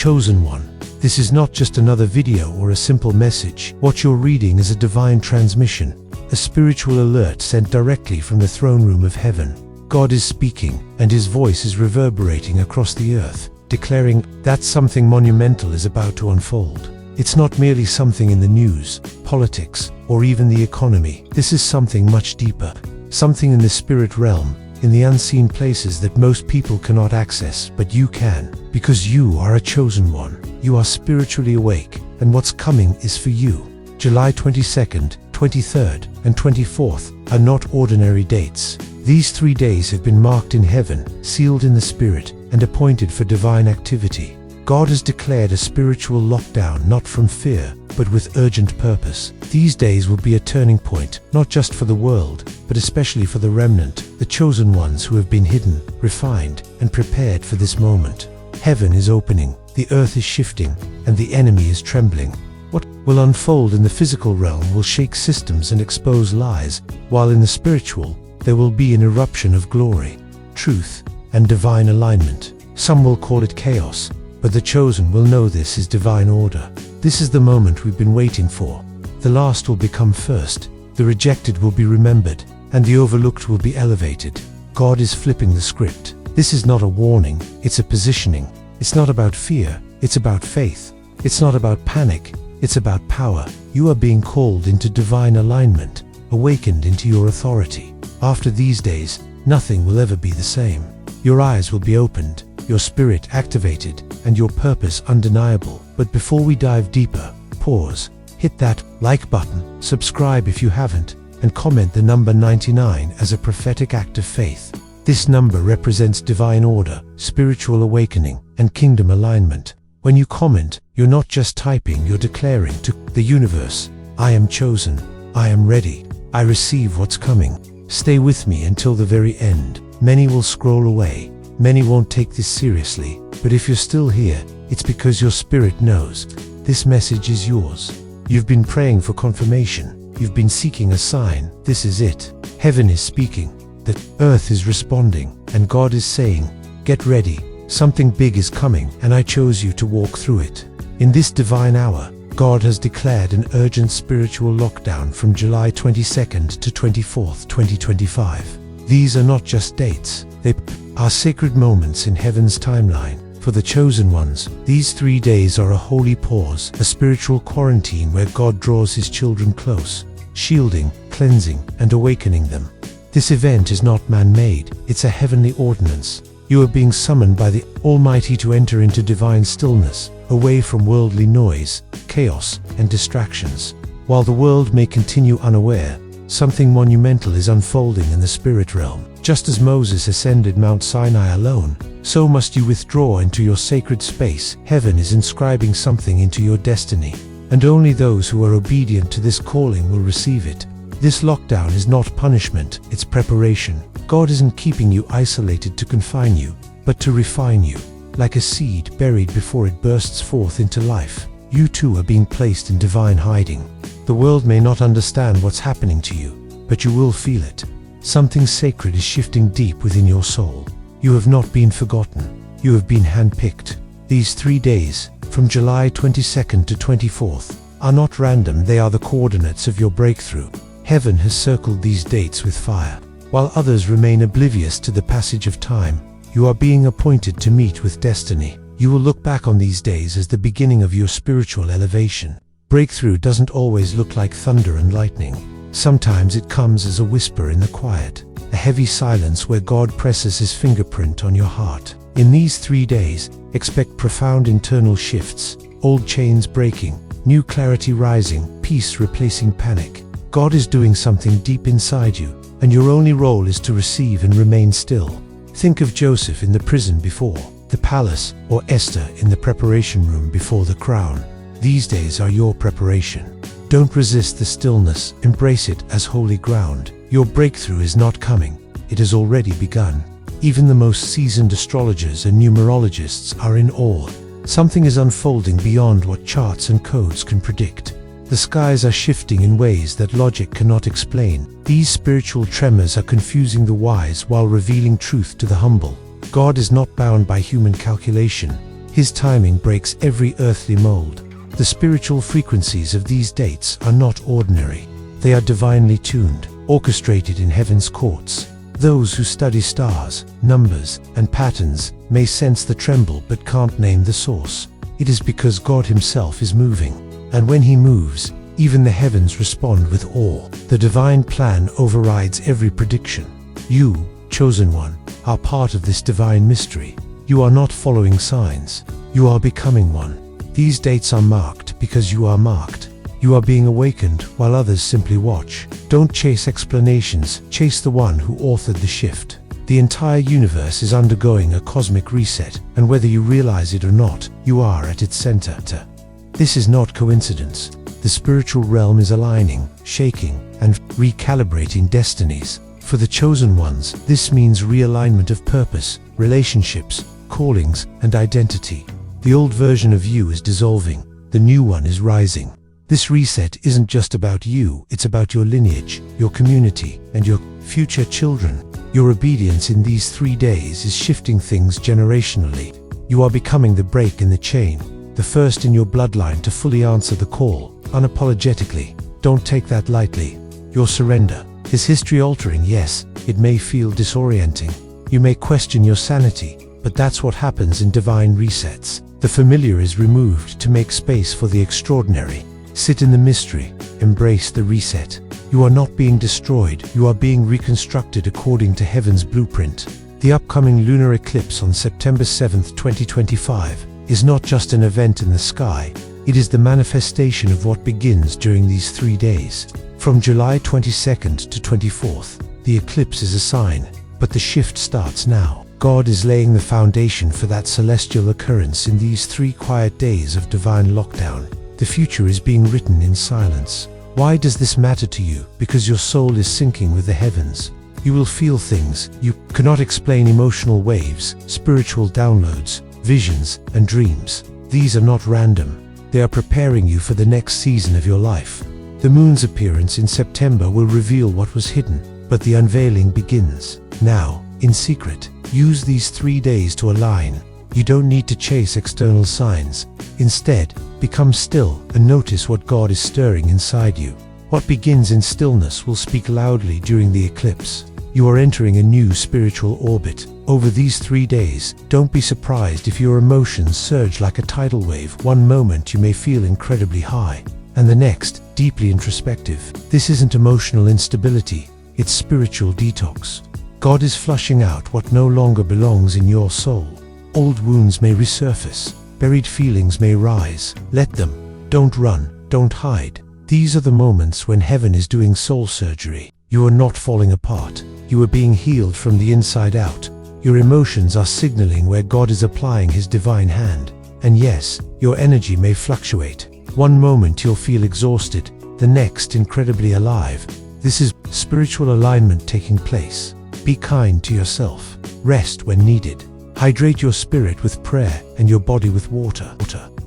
chosen one. This is not just another video or a simple message. What you're reading is a divine transmission, a spiritual alert sent directly from the throne room of heaven. God is speaking, and his voice is reverberating across the earth, declaring that something monumental is about to unfold. It's not merely something in the news, politics, or even the economy. This is something much deeper, something in the spirit realm, in the unseen places that most people cannot access, but you can, because you are a chosen one. You are spiritually awake, and what's coming is for you. July 22nd, 23rd, and 24th are not ordinary dates. These 3 days have been marked in heaven, sealed in the spirit, and appointed for divine activity. God has declared a spiritual lockdown not from fear, but with urgent purpose. These days will be a turning point, not just for the world, but especially for the remnant, the chosen ones who have been hidden, refined, and prepared for this moment. Heaven is opening, the earth is shifting, and the enemy is trembling. What will unfold in the physical realm will shake systems and expose lies, while in the spiritual, there will be an eruption of glory, truth, and divine alignment. Some will call it chaos, but the chosen will know this is divine order. This is the moment we've been waiting for. The last will become first, the rejected will be remembered, and the overlooked will be elevated. God is flipping the script. This is not a warning, it's a positioning. It's not about fear, it's about faith. It's not about panic, it's about power. You are being called into divine alignment, awakened into your authority. After these days, nothing will ever be the same. Your eyes will be opened, your spirit activated, and your purpose undeniable. But before we dive deeper, pause, hit that like button, subscribe if you haven't, and comment the number 99 as a prophetic act of faith. This number represents divine order, spiritual awakening, and kingdom alignment. When you comment, you're not just typing, you're declaring to the universe, I am chosen, I am ready, I receive what's coming. Stay with me until the very end. Many will scroll away, many won't take this seriously, but if you're still here, it's because your spirit knows this message is yours. You've been praying for confirmation, you've been seeking a sign. This is it. Heaven is speaking, the earth is responding, and God is saying, get ready, something big is coming, and I chose you to walk through it. In this divine hour, God has declared an urgent spiritual lockdown from July 22nd to 24th, 2025. These are not just dates, they are sacred moments in heaven's timeline. For the chosen ones, these 3 days are a holy pause, a spiritual quarantine where God draws his children close, shielding, cleansing, and awakening them. This event is not man-made, it's a heavenly ordinance. You are being summoned by the Almighty to enter into divine stillness, away from worldly noise, chaos, and distractions. While the world may continue unaware, something monumental is unfolding in the spirit realm. Just as Moses ascended Mount Sinai alone, so must you withdraw into your sacred space. Heaven is inscribing something into your destiny, and only those who are obedient to this calling will receive it. This lockdown is not punishment, it's preparation. God isn't keeping you isolated to confine you, but to refine you. Like a seed buried before it bursts forth into life, you too are being placed in divine hiding. The world may not understand what's happening to you, but you will feel it. Something sacred is shifting deep within your soul. You have not been forgotten. You have been handpicked. These 3 days, from July 22nd to 24th, are not random, they are the coordinates of your breakthrough. Heaven has circled these dates with fire. While others remain oblivious to the passage of time, you are being appointed to meet with destiny. You will look back on these days as the beginning of your spiritual elevation. Breakthrough doesn't always look like thunder and lightning. Sometimes it comes as a whisper in the quiet, a heavy silence where God presses his fingerprint on your heart. In these 3 days, expect profound internal shifts, old chains breaking, new clarity rising, peace replacing panic. God is doing something deep inside you, and your only role is to receive and remain still. Think of Joseph in the prison before the palace, or Esther in the preparation room before the crown. These days are your preparation. Don't resist the stillness, embrace it as holy ground. Your breakthrough is not coming, it has already begun. Even the most seasoned astrologers and numerologists are in awe. Something is unfolding beyond what charts and codes can predict. The skies are shifting in ways that logic cannot explain. These spiritual tremors are confusing the wise while revealing truth to the humble. God is not bound by human calculation. His timing breaks every earthly mold. The spiritual frequencies of these dates are not ordinary. They are divinely tuned, orchestrated in heaven's courts. Those who study stars, numbers, and patterns may sense the tremble but can't name the source. It is because God Himself is moving. And when He moves, even the heavens respond with awe. The divine plan overrides every prediction. You, chosen one, are part of this divine mystery. You are not following signs. You are becoming one. These dates are marked because you are marked. You are being awakened while others simply watch. Don't chase explanations, chase the one who authored the shift. The entire universe is undergoing a cosmic reset, and whether you realize it or not, you are at its center. This is not coincidence. The spiritual realm is aligning, shaking, and recalibrating destinies. For the chosen ones, this means realignment of purpose, relationships, callings, and identity. The old version of you is dissolving. The new one is rising. This reset isn't just about you, it's about your lineage, your community, and your future children. Your obedience in these 3 days is shifting things generationally. You are becoming the break in the chain, the first in your bloodline to fully answer the call, unapologetically. Don't take that lightly. Your surrender is history-altering, yes. It may feel disorienting. You may question your sanity, but that's what happens in divine resets. The familiar is removed to make space for the extraordinary. Sit in the mystery. Embrace the reset. You are not being destroyed. You are being reconstructed according to heaven's blueprint. The upcoming lunar eclipse on September 7th, 2025, is not just an event in the sky. It is the manifestation of what begins during these 3 days. From July 22nd to 24th, the eclipse is a sign, but the shift starts now. God is laying the foundation for that celestial occurrence in these 3 quiet days of divine lockdown. The future is being written in silence. Why does this matter to you? Because your soul is syncing with the heavens. You will feel things you cannot explain, emotional waves, spiritual downloads, visions, and dreams. These are not random. They are preparing you for the next season of your life. The moon's appearance in September will reveal what was hidden, but the unveiling begins now, in secret. Use these 3 days to align. You don't need to chase external signs. Instead, become still and notice what God is stirring inside you. What begins in stillness will speak loudly during the eclipse. You are entering a new spiritual orbit. Over these 3 days, don't be surprised if your emotions surge like a tidal wave. One moment you may feel incredibly high, and the next, deeply introspective. This isn't emotional instability, it's spiritual detox. God is flushing out what no longer belongs in your soul. Old wounds may resurface, buried feelings may rise. Let them. Don't run, don't hide. These are the moments when heaven is doing soul surgery. You are not falling apart. You are being healed from the inside out. Your emotions are signaling where God is applying His divine hand. And yes, your energy may fluctuate. One moment you'll feel exhausted, the next incredibly alive. This is spiritual alignment taking place. Be kind to yourself. Rest when needed. Hydrate your spirit with prayer and your body with water.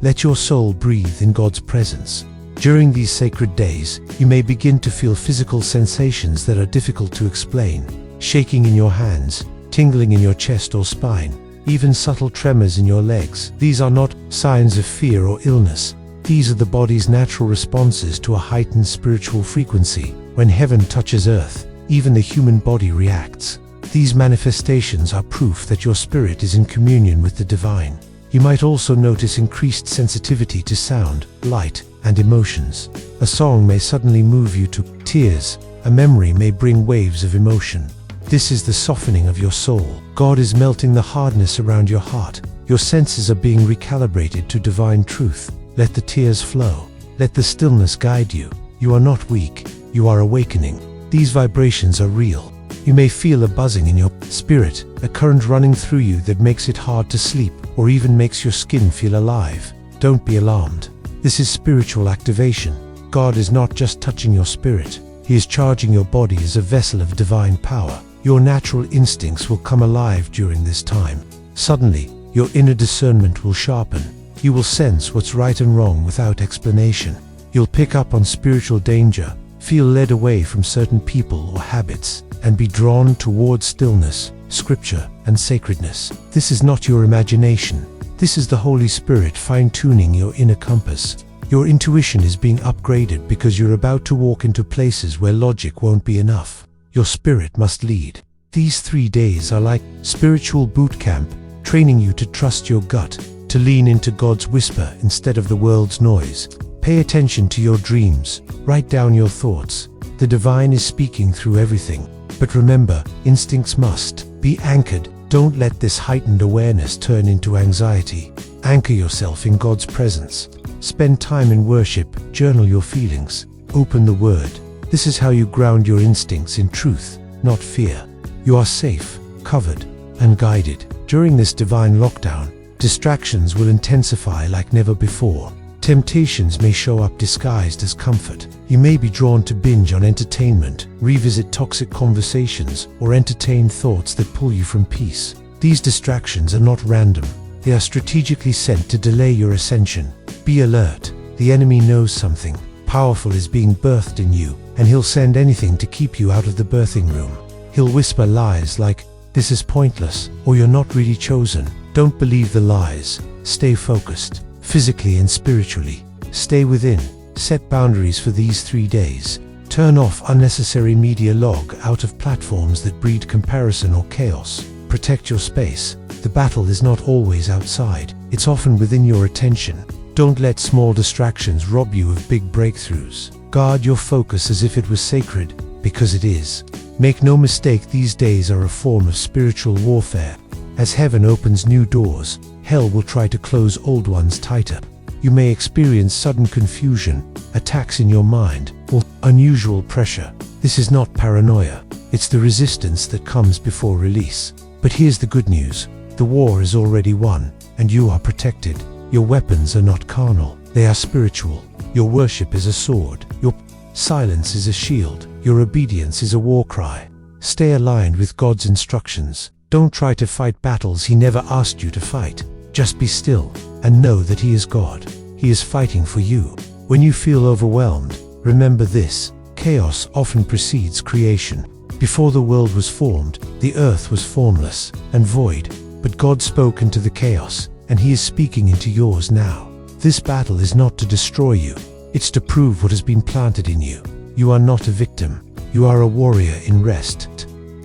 Let your soul breathe in God's presence. During these sacred days, you may begin to feel physical sensations that are difficult to explain. Shaking in your hands, tingling in your chest or spine, even subtle tremors in your legs. These are not signs of fear or illness. These are the body's natural responses to a heightened spiritual frequency. When heaven touches earth, even the human body reacts. These manifestations are proof that your spirit is in communion with the divine. You might also notice increased sensitivity to sound, light, and emotions. A song may suddenly move you to tears. A memory may bring waves of emotion. This is the softening of your soul. God is melting the hardness around your heart. Your senses are being recalibrated to divine truth. Let the tears flow. Let the stillness guide you. You are not weak. You are awakening. These vibrations are real. You may feel a buzzing in your spirit, a current running through you that makes it hard to sleep, or even makes your skin feel alive. Don't be alarmed. This is spiritual activation. God is not just touching your spirit. He is charging your body as a vessel of divine power. Your natural instincts will come alive during this time. Suddenly, your inner discernment will sharpen. You will sense what's right and wrong without explanation. You'll pick up on spiritual danger, feel led away from certain people or habits, and be drawn towards stillness, scripture, and sacredness. This is not your imagination. This is the Holy Spirit fine-tuning your inner compass. Your intuition is being upgraded because you're about to walk into places where logic won't be enough. Your spirit must lead. These 3 days are like spiritual boot camp, training you to trust your gut, to lean into God's whisper instead of the world's noise. Pay attention to your dreams. Write down your thoughts. The divine is speaking through everything. But remember, instincts must be anchored. Don't let this heightened awareness turn into anxiety. Anchor yourself in God's presence. Spend time in worship. Journal your feelings. Open the Word. This is how you ground your instincts in truth, not fear. You are safe, covered, and guided. During this divine lockdown, distractions will intensify like never before. Temptations may show up disguised as comfort. You may be drawn to binge on entertainment, revisit toxic conversations, or entertain thoughts that pull you from peace. These distractions are not random. They are strategically sent to delay your ascension. Be alert. The enemy knows something powerful is being birthed in you, and he'll send anything to keep you out of the birthing room. He'll whisper lies like, "This is pointless," or "You're not really chosen." Don't believe the lies. Stay focused. Physically and spiritually. Stay within. Set boundaries for these 3 days. Turn off unnecessary media. Log out of platforms that breed comparison or chaos. Protect your space. The battle is not always outside. It's often within your attention. Don't let small distractions rob you of big breakthroughs. Guard your focus as if it was sacred, because it is. Make no mistake, these days are a form of spiritual warfare. As heaven opens new doors, hell will try to close old ones tighter. You may experience sudden confusion, attacks in your mind, or unusual pressure. This is not paranoia. It's the resistance that comes before release. But here's the good news. The war is already won, and you are protected. Your weapons are not carnal. They are spiritual. Your worship is a sword. Your silence is a shield. Your obedience is a war cry. Stay aligned with God's instructions. Don't try to fight battles He never asked you to fight. Just be still and know that He is God. He is fighting for you. When you feel overwhelmed, remember this: chaos often precedes creation. Before the world was formed, the earth was formless and void, but God spoke into the chaos, and He is speaking into yours now. This battle is not to destroy you. It's to prove what has been planted in you. You are not a victim. You are a warrior in rest.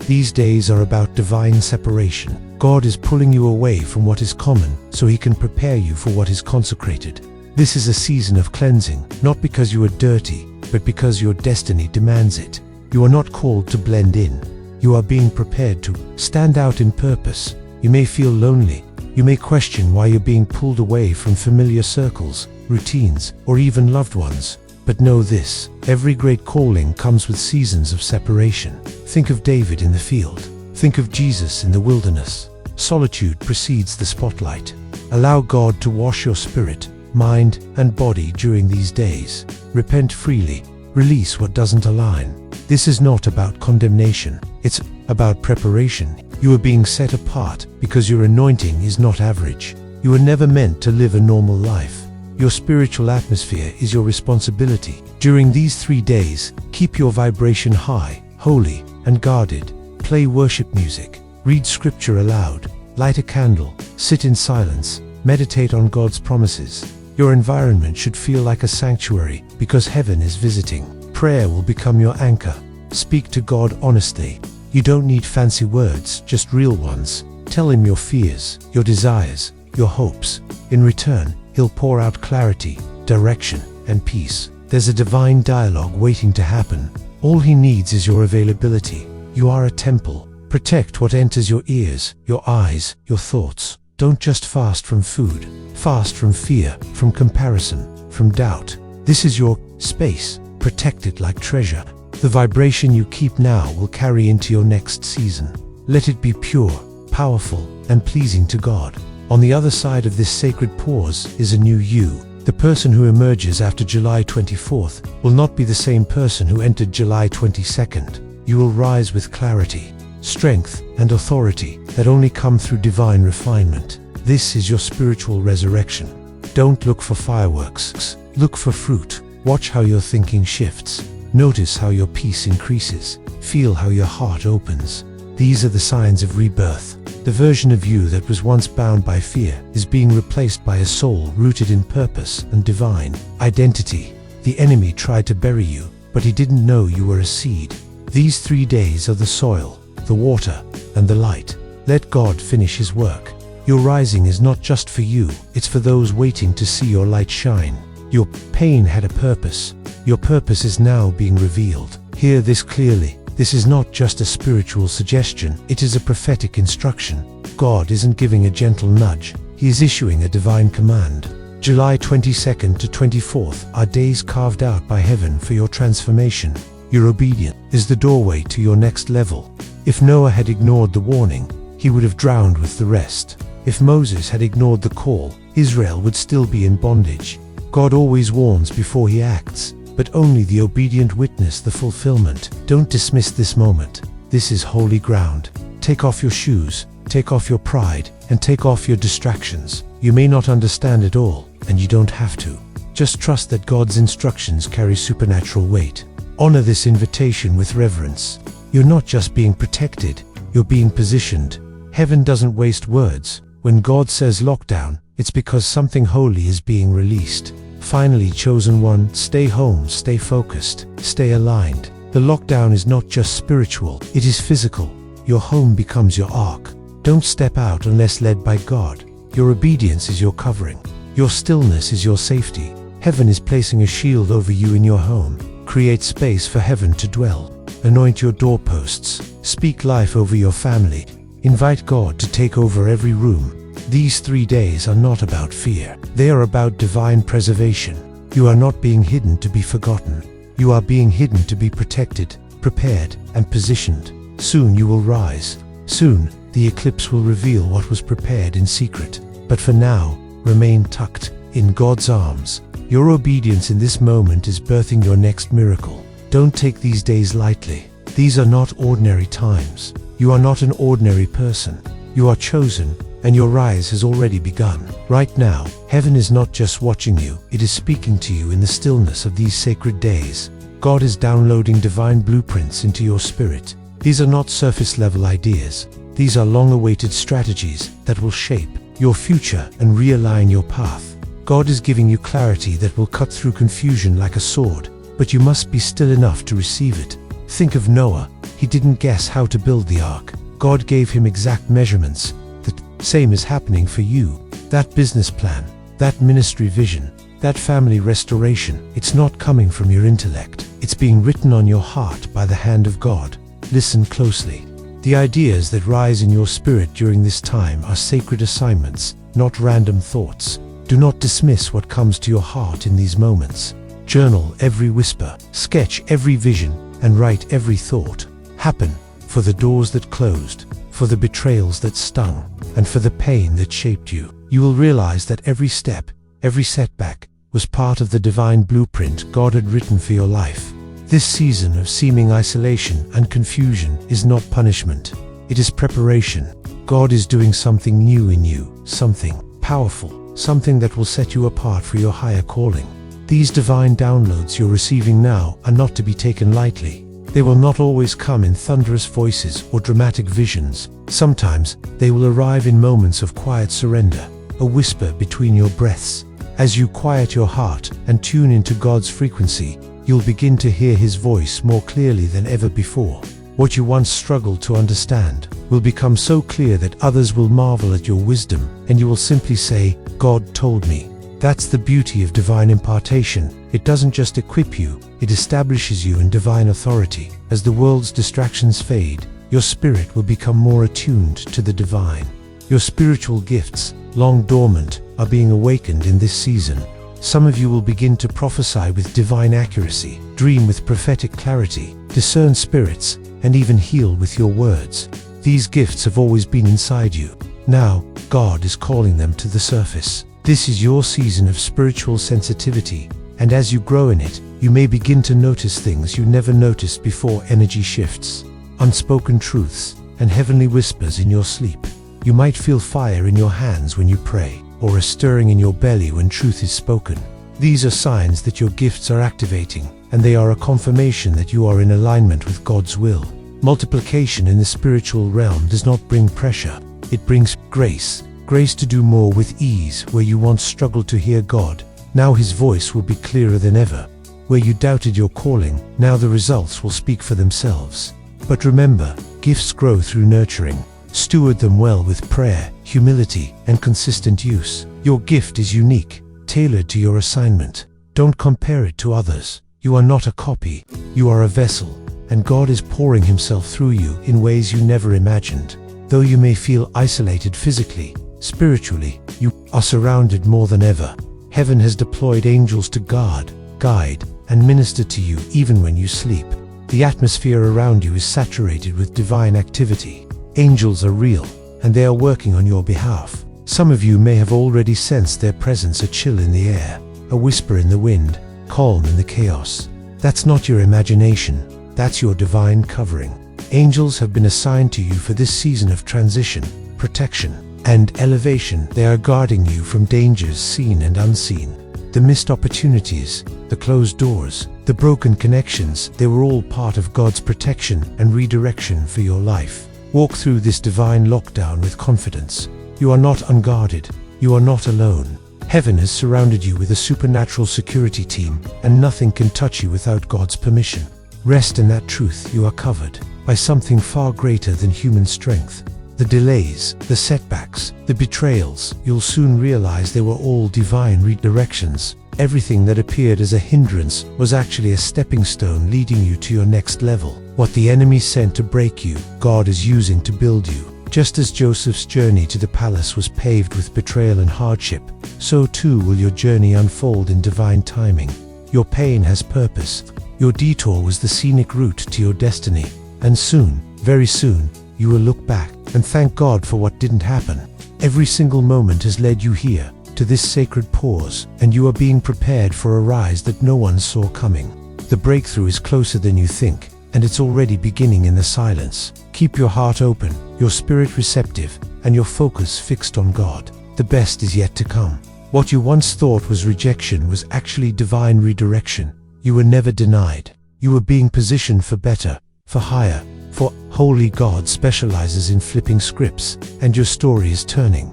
These days are about divine separation. God is pulling you away from what is common so He can prepare you for what is consecrated. This is a season of cleansing, not because you are dirty, but because your destiny demands it. You are not called to blend in. You are being prepared to stand out in purpose. You may feel lonely. You may question why you're being pulled away from familiar circles, routines, or even loved ones. But know this: every great calling comes with seasons of separation. Think of David in the field. Think of Jesus in the wilderness. Solitude precedes the spotlight. Allow God to wash your spirit, mind, and body during these days. Repent freely. Release what doesn't align. This is not about condemnation. It's about preparation. You are being set apart because your anointing is not average. You were never meant to live a normal life. Your spiritual atmosphere is your responsibility. During these 3 days, keep your vibration high, holy, and guarded. Play worship music. Read scripture aloud. Light a candle. Sit in silence. Meditate on God's promises. Your environment should feel like a sanctuary because heaven is visiting. Prayer will become your anchor. Speak to God honestly. You don't need fancy words, just real ones. Tell Him your fears, your desires, your hopes. In return, He'll pour out clarity, direction, and peace. There's a divine dialogue waiting to happen. All He needs is your availability. You are a temple. Protect what enters your ears, your eyes, your thoughts. Don't just fast from food. Fast from fear, from comparison, from doubt. This is your space. Protect it like treasure. The vibration you keep now will carry into your next season. Let it be pure, powerful, and pleasing to God. On the other side of this sacred pause is a new you. The person who emerges after July 24th will not be the same person who entered July 22nd. You will rise with clarity, strength, and authority that only come through divine refinement. This is your spiritual resurrection. Don't look for fireworks. Look for fruit. Watch how your thinking shifts. Notice how your peace increases. Feel how your heart opens. These are the signs of rebirth. The version of you that was once bound by fear is being replaced by a soul rooted in purpose and divine identity. The enemy tried to bury you, but he didn't know you were a seed. These 3 days are the soil, the water, and the light. Let God finish his work. Your rising is not just for you, it's for those waiting to see your light shine. Your pain had a purpose. Your purpose is now being revealed. Hear this clearly. This is not just a spiritual suggestion, it is a prophetic instruction. God isn't giving a gentle nudge, he is issuing a divine command. July 22nd to 24th are days carved out by heaven for your transformation. Your obedience is the doorway to your next level. If Noah had ignored the warning, he would have drowned with the rest. If Moses had ignored the call, Israel would still be in bondage. God always warns before he acts, but only the obedient witness the fulfillment. Don't dismiss this moment. This is holy ground. Take off your shoes, take off your pride, and take off your distractions. You may not understand it all, and you don't have to. Just trust that God's instructions carry supernatural weight. Honor this invitation with reverence. You're not just being protected, you're being positioned. Heaven doesn't waste words. When God says lockdown, it's because something holy is being released. Finally, chosen one, stay home, stay focused, stay aligned. The lockdown is not just spiritual, it is physical. Your home becomes your ark. Don't step out unless led by God. Your obedience is your covering. Your stillness is your safety. Heaven is placing a shield over you in your home. Create space for heaven to dwell. Anoint your doorposts. Speak life over your family. Invite God to take over every room. These 3 days are not about fear. They are about divine preservation. You are not being hidden to be forgotten. You are being hidden to be protected, prepared, and positioned. Soon you will rise. Soon, the eclipse will reveal what was prepared in secret. But for now, remain tucked in God's arms. Your obedience in this moment is birthing your next miracle. Don't take these days lightly. These are not ordinary times. You are not an ordinary person. You are chosen, and your rise has already begun. Right now, heaven is not just watching you, it is speaking to you in the stillness of these sacred days. God is downloading divine blueprints into your spirit. These are not surface-level ideas. These are long-awaited strategies that will shape your future and realign your path. God is giving you clarity that will cut through confusion like a sword, but you must be still enough to receive it. Think of Noah. He didn't guess how to build the ark. God gave him exact measurements. The same is happening for you. That business plan, that ministry vision, that family restoration, it's not coming from your intellect. It's being written on your heart by the hand of God. Listen closely. The ideas that rise in your spirit during this time are sacred assignments, not random thoughts. Do not dismiss what comes to your heart in these moments. Journal every whisper, sketch every vision, and write every thought. Happen for the doors that closed, for the betrayals that stung, and for the pain that shaped you. You will realize that every step, every setback, was part of the divine blueprint God had written for your life. This season of seeming isolation and confusion is not punishment. It is preparation. God is doing something new in you, something powerful, something that will set you apart for your higher calling. These divine downloads you're receiving now are not to be taken lightly. They will not always come in thunderous voices or dramatic visions. Sometimes they will arrive in moments of quiet surrender, a whisper between your breaths. As you quiet your heart and tune into God's frequency, you'll begin to hear His voice more clearly than ever before. What you once struggled to understand will become so clear that others will marvel at your wisdom, and you will simply say, "God told me." That's the beauty of divine impartation. It doesn't just equip you, it establishes you in divine authority. As the world's distractions fade, your spirit will become more attuned to the divine. Your spiritual gifts, long dormant, are being awakened in this season. Some of you will begin to prophesy with divine accuracy, dream with prophetic clarity, discern spirits, and even heal with your words. These gifts have always been inside you. Now, God is calling them to the surface. This is your season of spiritual sensitivity, and as you grow in it, you may begin to notice things you never noticed before. Energy shifts, unspoken truths, and heavenly whispers in your sleep. You might feel fire in your hands when you pray, or a stirring in your belly when truth is spoken. These are signs that your gifts are activating, and they are a confirmation that you are in alignment with God's will. Multiplication in the spiritual realm does not bring pressure. It brings grace. Grace to do more with ease. Where you once struggled to hear God, now His voice will be clearer than ever. Where you doubted your calling, now the results will speak for themselves. But remember, gifts grow through nurturing. Steward them well with prayer, humility, and consistent use. Your gift is unique, tailored to your assignment. Don't compare it to others. You are not a copy. You are a vessel, and God is pouring Himself through you in ways you never imagined. Though you may feel isolated physically, spiritually, you are surrounded more than ever. Heaven has deployed angels to guard, guide, and minister to you even when you sleep. The atmosphere around you is saturated with divine activity. Angels are real, and they are working on your behalf. Some of you may have already sensed their presence, a chill in the air, a whisper in the wind, calm in the chaos. That's not your imagination, that's your divine covering. Angels have been assigned to you for this season of transition, protection, and elevation. They are guarding you from dangers seen and unseen. The missed opportunities, the closed doors, the broken connections, they were all part of God's protection and redirection for your life. Walk through this divine lockdown with confidence. You are not unguarded. You are not alone. Heaven has surrounded you with a supernatural security team, and nothing can touch you without God's permission. Rest in that truth. You are covered by something far greater than human strength. The delays, the setbacks, the betrayals, you'll soon realize they were all divine redirections. Everything that appeared as a hindrance was actually a stepping stone leading you to your next level. What the enemy sent to break you, God is using to build you. Just as Joseph's journey to the palace was paved with betrayal and hardship, so too will your journey unfold in divine timing. Your pain has purpose. Your detour was the scenic route to your destiny. And soon, very soon, you will look back and thank God for what didn't happen. Every single moment has led you here, to this sacred pause, and you are being prepared for a rise that no one saw coming. The breakthrough is closer than you think, and it's already beginning in the silence. Keep your heart open, your spirit receptive, and your focus fixed on God. The best is yet to come. What you once thought was rejection was actually divine redirection. You were never denied. You were being positioned for better, for higher, for holy God specializes in flipping scripts, and your story is turning.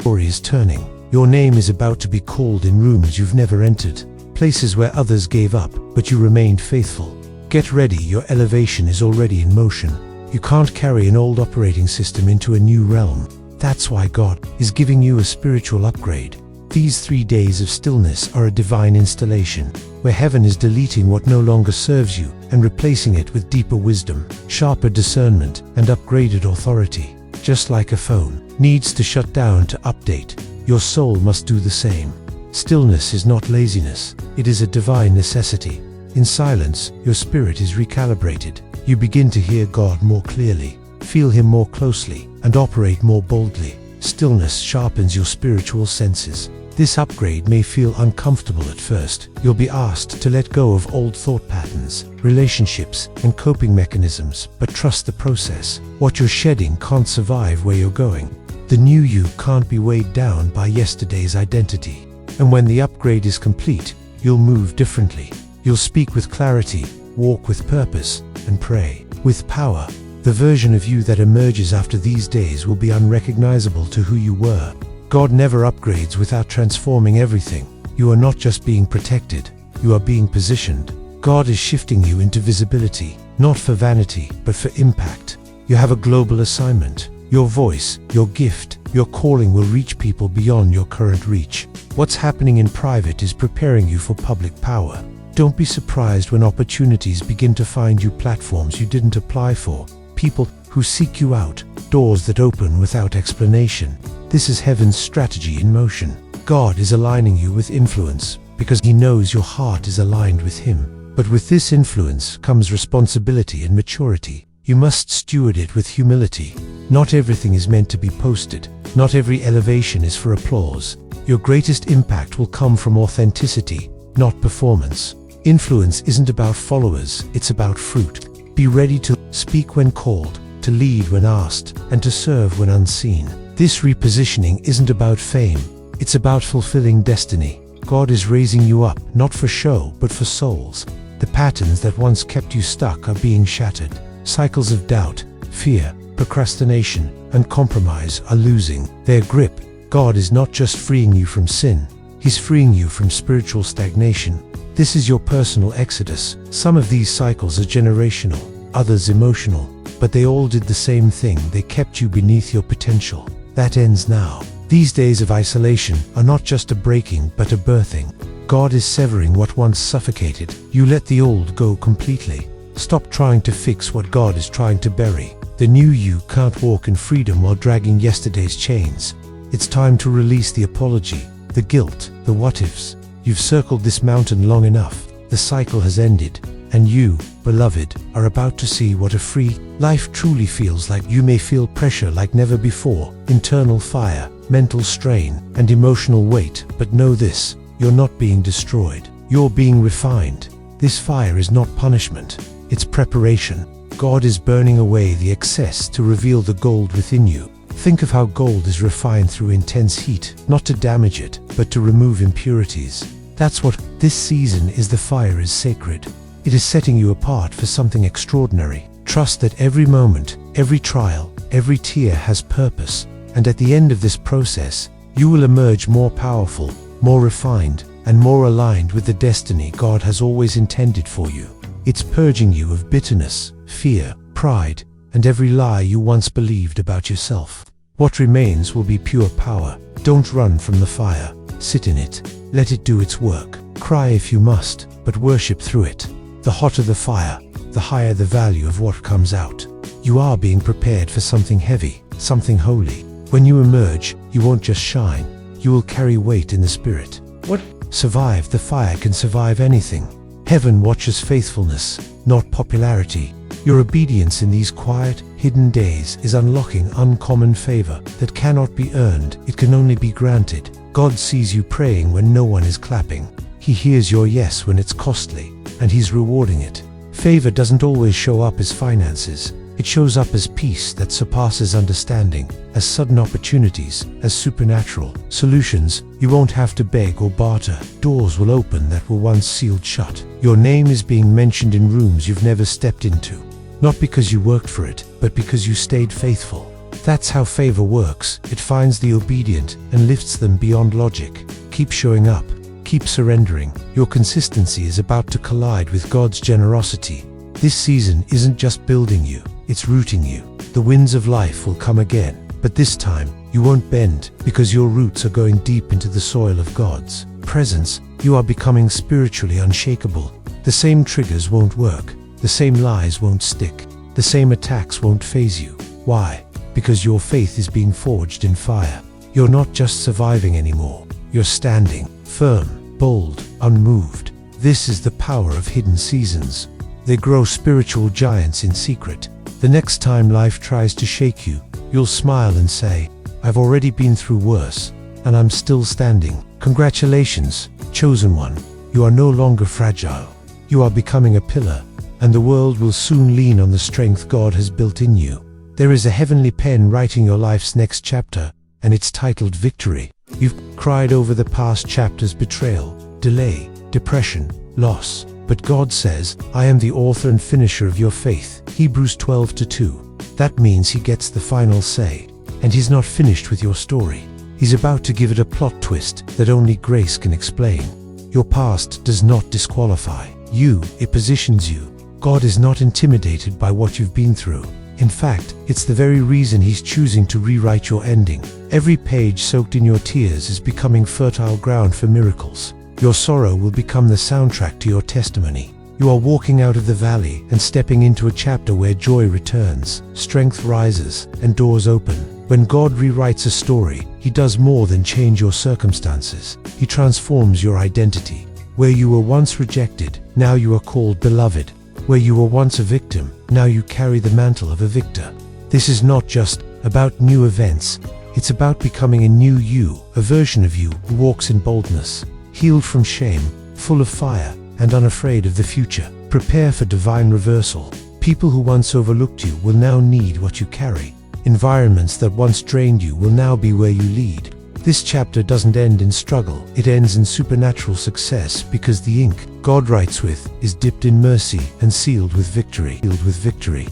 Your name is about to be called in rooms you've never entered, places where others gave up, but you remained faithful. Get ready, your elevation is already in motion. You can't carry an old operating system into a new realm. That's why God is giving you a spiritual upgrade. These 3 days of stillness are a divine installation, where heaven is deleting what no longer serves you and replacing it with deeper wisdom, sharper discernment, and upgraded authority. Just like a phone needs to shut down to update, your soul must do the same. Stillness is not laziness, it is a divine necessity. In silence, your spirit is recalibrated. You begin to hear God more clearly, feel Him more closely, and operate more boldly. Stillness sharpens your spiritual senses. This upgrade may feel uncomfortable at first. You'll be asked to let go of old thought patterns, relationships, and coping mechanisms, but trust the process. What you're shedding can't survive where you're going. The new you can't be weighed down by yesterday's identity. And when the upgrade is complete, you'll move differently. You'll speak with clarity, walk with purpose, and pray with power. The version of you that emerges after these days will be unrecognizable to who you were. God never upgrades without transforming everything. You are not just being protected, you are being positioned. God is shifting you into visibility, not for vanity, but for impact. You have a global assignment. Your voice, your gift, your calling will reach people beyond your current reach. What's happening in private is preparing you for public power. Don't be surprised when opportunities begin to find you platforms you didn't apply for. People who seek you out, doors that open without explanation. This is heaven's strategy in motion. God is aligning you with influence because He knows your heart is aligned with Him. But with this influence comes responsibility and maturity. You must steward it with humility. Not everything is meant to be posted. Not every elevation is for applause. Your greatest impact will come from authenticity, not performance. Influence isn't about followers, it's about fruit. Be ready to speak when called, to lead when asked, and to serve when unseen. This repositioning isn't about fame, it's about fulfilling destiny. God is raising you up, not for show, but for souls. The patterns that once kept you stuck are being shattered. Cycles of doubt, fear, procrastination, and compromise are losing their grip. God is not just freeing you from sin, He's freeing you from spiritual stagnation. This is your personal exodus. Some of these cycles are generational, others emotional, but they all did the same thing. They kept you beneath your potential. That ends now. These days of isolation are not just a breaking, but a birthing. God is severing what once suffocated. You let the old go completely. Stop trying to fix what God is trying to bury. The new you can't walk in freedom while dragging yesterday's chains. It's time to release the apology, the guilt, the what-ifs. You've circled this mountain long enough. The cycle has ended, and you, beloved, are about to see what a free life truly feels like. You may feel pressure like never before, internal fire, mental strain, and emotional weight, but know this: you're not being destroyed. You're being refined. This fire is not punishment, it's preparation. God is burning away the excess to reveal the gold within you. Think of how gold is refined through intense heat, not to damage it, but to remove impurities. That's what this season is. The fire is sacred. It is setting you apart for something extraordinary. Trust that every moment, every trial, every tear has purpose, and at the end of this process, you will emerge more powerful, more refined, and more aligned with the destiny God has always intended for you. It's purging you of bitterness, fear, pride, and every lie you once believed about yourself. What remains will be pure power. Don't run from the fire. Sit in it. Let it do its work. Cry if you must, but worship through it. The hotter the fire, the higher the value of what comes out. You are being prepared for something heavy, something holy. When you emerge, you won't just shine. You will carry weight in the spirit. What survived the fire can survive anything. Heaven watches faithfulness, not popularity. Your obedience in these quiet, hidden days is unlocking uncommon favor that cannot be earned. It can only be granted. God sees you praying when no one is clapping. He hears your yes when it's costly, and He's rewarding it. Favor doesn't always show up as finances. It shows up as peace that surpasses understanding, as sudden opportunities, as supernatural solutions. You won't have to beg or barter. Doors will open that were once sealed shut. Your name is being mentioned in rooms you've never stepped into. Not because you worked for it, but because you stayed faithful. That's how favor works. It finds the obedient and lifts them beyond logic. Keep showing up. Keep surrendering. Your consistency is about to collide with God's generosity. This season isn't just building you, it's rooting you. The winds of life will come again, but this time, you won't bend because your roots are going deep into the soil of God's presence. You are becoming spiritually unshakable. The same triggers won't work. The same lies won't stick. The same attacks won't faze you. Why? Because your faith is being forged in fire. You're not just surviving anymore. You're standing firm, bold, unmoved. This is the power of hidden seasons. They grow spiritual giants in secret. The next time life tries to shake you, you'll smile and say, "I've already been through worse, and I'm still standing." Congratulations, chosen one. You are no longer fragile. You are becoming a pillar, and the world will soon lean on the strength God has built in you. There is a heavenly pen writing your life's next chapter, and it's titled Victory. You've cried over the past chapter's betrayal, delay, depression, loss. But God says, "I am the author and finisher of your faith." Hebrews 12:2. That means He gets the final say. And He's not finished with your story. He's about to give it a plot twist that only grace can explain. Your past does not disqualify you, it positions you. God is not intimidated by what you've been through. In fact, it's the very reason He's choosing to rewrite your ending. Every page soaked in your tears is becoming fertile ground for miracles. Your sorrow will become the soundtrack to your testimony. You are walking out of the valley and stepping into a chapter where joy returns, strength rises, and doors open. When God rewrites a story, He does more than change your circumstances. He transforms your identity. Where you were once rejected, now you are called beloved. Where you were once a victim, now you carry the mantle of a victor. This is not just about new events. It's about becoming a new you, a version of you who walks in boldness, healed from shame, full of fire, and unafraid of the future. Prepare for divine reversal. People who once overlooked you will now need what you carry. Environments that once drained you will now be where you lead. This chapter doesn't end in struggle, it ends in supernatural success, because the ink God writes with is dipped in mercy and sealed with victory.